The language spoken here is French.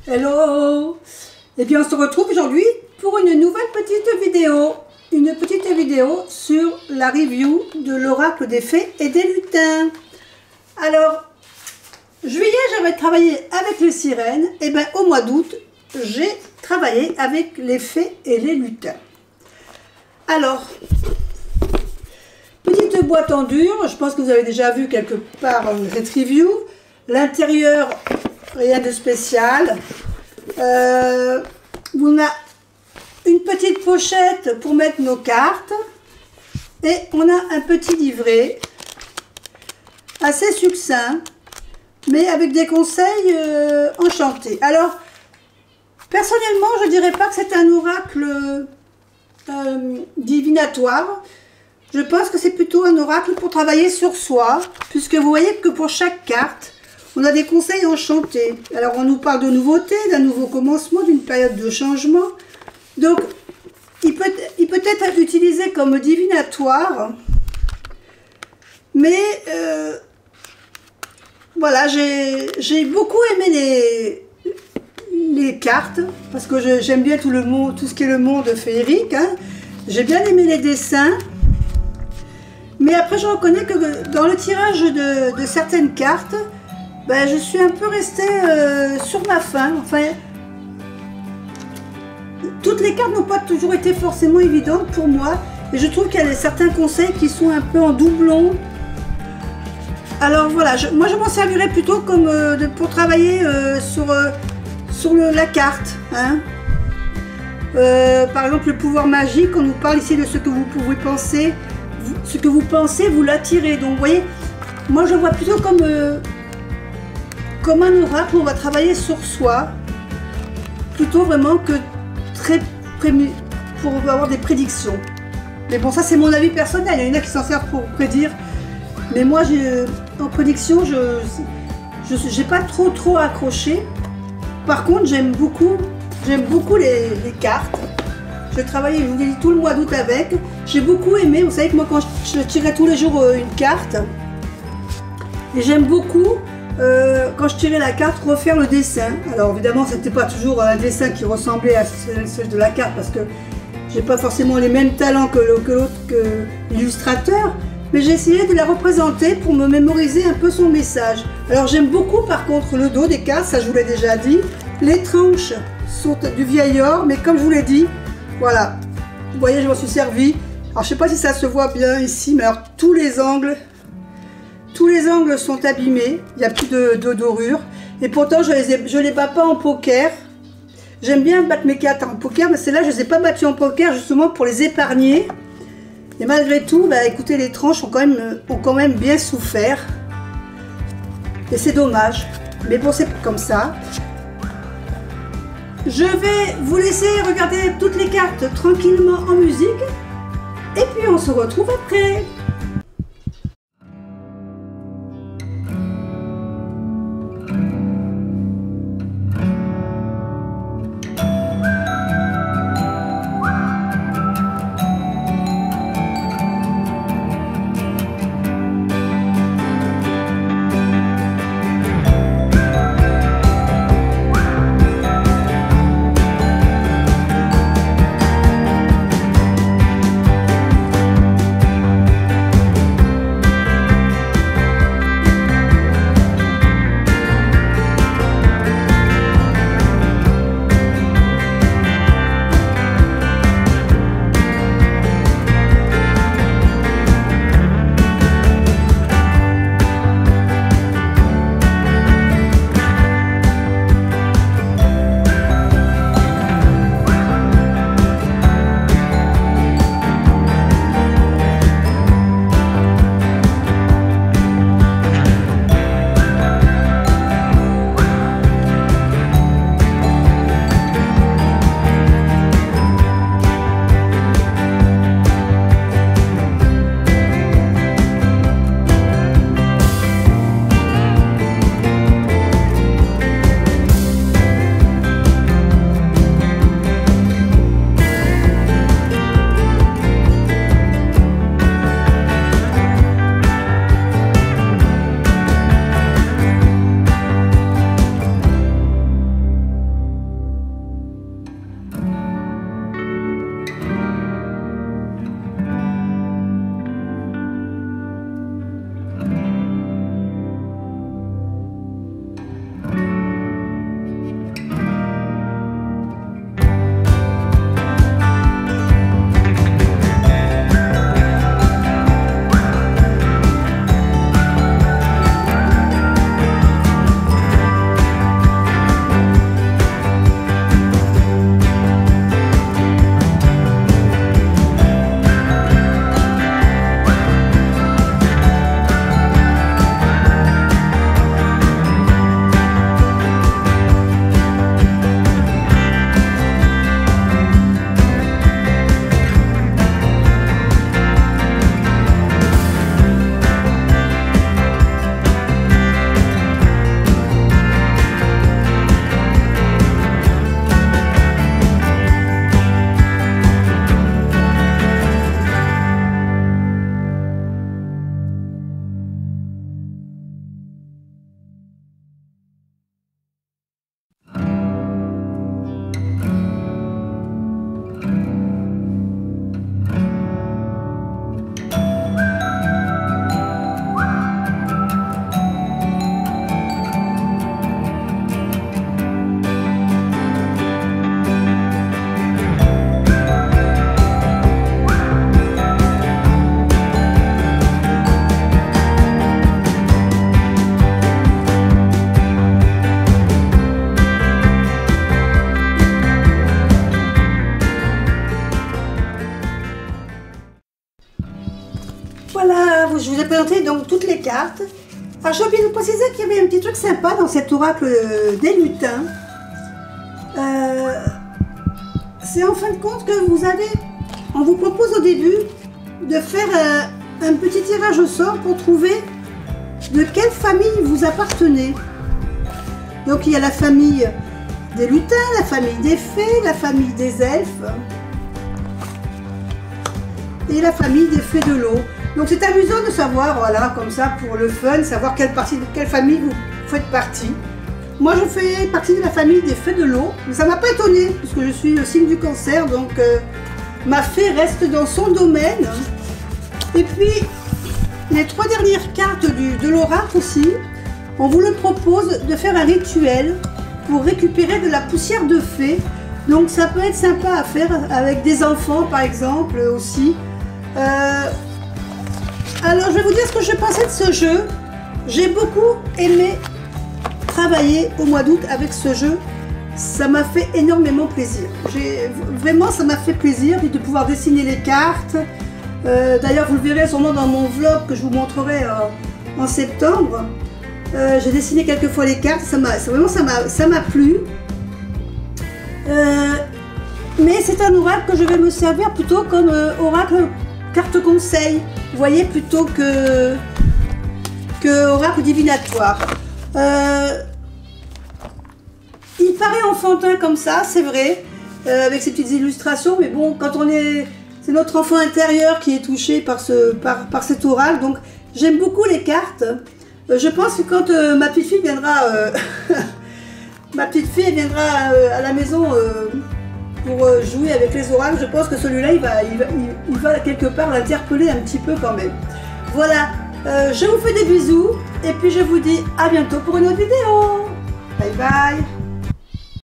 Hello! Eh bien, on se retrouve aujourd'hui pour une nouvelle petite vidéo. Une petite vidéo sur la review de l'oracle des fées et des lutins. Alors, juillet, j'avais travaillé avec les sirènes. Et bien, au mois d'août, j'ai travaillé avec les fées et les lutins. Alors, petite boîte en dur. Je pense que vous avez déjà vu quelque part cette review. L'intérieur, rien de spécial. On a une petite pochette pour mettre nos cartes. Et on a un petit livret assez succinct, mais avec des conseils enchantés. Alors, personnellement, je ne dirais pas que c'est un oracle divinatoire. Je pense que c'est plutôt un oracle pour travailler sur soi, puisque vous voyez que pour chaque carte, on a des conseils enchantés. Alors, on nous parle de nouveautés, d'un nouveau commencement, d'une période de changement. Donc, il peut être utilisé comme divinatoire. Mais, voilà, j'ai beaucoup aimé les cartes, parce que j'aime bien tout ce qui est le monde féerique. Hein. J'ai bien aimé les dessins. Mais après, je reconnais que dans le tirage de certaines cartes, ben, je suis un peu restée sur ma faim. Enfin, toutes les cartes n'ont pas toujours été forcément évidentes pour moi. Et je trouve qu'il y a certains conseils qui sont un peu en doublon. Alors voilà, moi je m'en servirais plutôt comme pour travailler sur la carte. Hein. Par exemple, le pouvoir magique, on nous parle ici de ce que vous pouvez penser. Ce que vous pensez, vous l'attirez. Donc vous voyez, moi je vois plutôt comme un oracle, on va travailler sur soi, plutôt vraiment que pour avoir des prédictions. Mais bon, ça c'est mon avis personnel, il y en a qui s'en servent pour prédire, mais moi en prédiction, je n'ai pas trop accroché. Par contre, j'aime beaucoup les cartes. J'ai travaillé, je vous l'ai dit, tout le mois d'août avec. J'ai beaucoup aimé, vous savez que moi quand je tirais tous les jours une carte, et j'aime beaucoup quand je tirais la carte, refaire le dessin. Alors évidemment, c'était pas toujours un dessin qui ressemblait à celle de la carte, parce que j'ai pas forcément les mêmes talents que l'illustrateur, mais j'ai essayé de la représenter pour me mémoriser un peu son message. Alors j'aime beaucoup par contre le dos des cartes, ça je vous l'ai déjà dit. Les tranches sont du vieil or, mais comme je vous l'ai dit, voilà, vous voyez, je m'en suis servi. Alors je sais pas si ça se voit bien ici, mais alors tous les angles sont abîmés, il n'y a plus de dorure. Et pourtant, je les bats pas en poker. J'aime bien battre mes cartes en poker, mais celles-là, je ne les ai pas battues en poker justement pour les épargner. Et malgré tout, bah, écoutez, les tranches ont quand même bien souffert. Et c'est dommage. Mais bon, c'est comme ça. Je vais vous laisser regarder toutes les cartes tranquillement en musique. Et puis, on se retrouve après. je vous ai présenté donc toutes les cartes. Alors j'ai oublié de vous préciser qu'il y avait un petit truc sympa dans cet oracle des lutins. C'est en fin de compte que on vous propose au début de faire un petit tirage au sort pour trouver de quelle famille vous appartenez. Donc il y a la famille des lutins, la famille des fées, la famille des elfes et la famille des fées de l'eau. Donc c'est amusant de savoir, voilà, comme ça pour le fun, savoir quelle famille vous faites partie. Moi je fais partie de la famille des fées de l'eau, mais ça m'a pas étonné puisque je suis le signe du cancer, donc ma fée reste dans son domaine. Et puis les 3 dernières cartes de l'oracle aussi, on vous le propose de faire un rituel pour récupérer de la poussière de fée. Donc ça peut être sympa à faire avec des enfants par exemple aussi. Alors je vais vous dire ce que je pensais de ce jeu. J'ai beaucoup aimé travailler au mois d'août avec ce jeu. Ça m'a fait énormément plaisir. Vraiment ça m'a fait plaisir de pouvoir dessiner les cartes. D'ailleurs vous le verrez sûrement dans mon vlog que je vous montrerai en septembre. J'ai dessiné quelques fois les cartes, ça m'a plu. Mais c'est un oracle que je vais me servir plutôt comme oracle carte conseil, vous voyez, plutôt que oracle divinatoire. Il paraît enfantin comme ça, c'est vrai, avec ces petites illustrations, mais bon, quand c'est notre enfant intérieur qui est touché par cet oracle, donc j'aime beaucoup les cartes. Je pense que quand ma petite fille viendra, à la maison pour jouer avec les oracles, je pense que celui-là, il va quelque part l'interpeller un petit peu quand même. Voilà, je vous fais des bisous et puis je vous dis à bientôt pour une autre vidéo. Bye bye.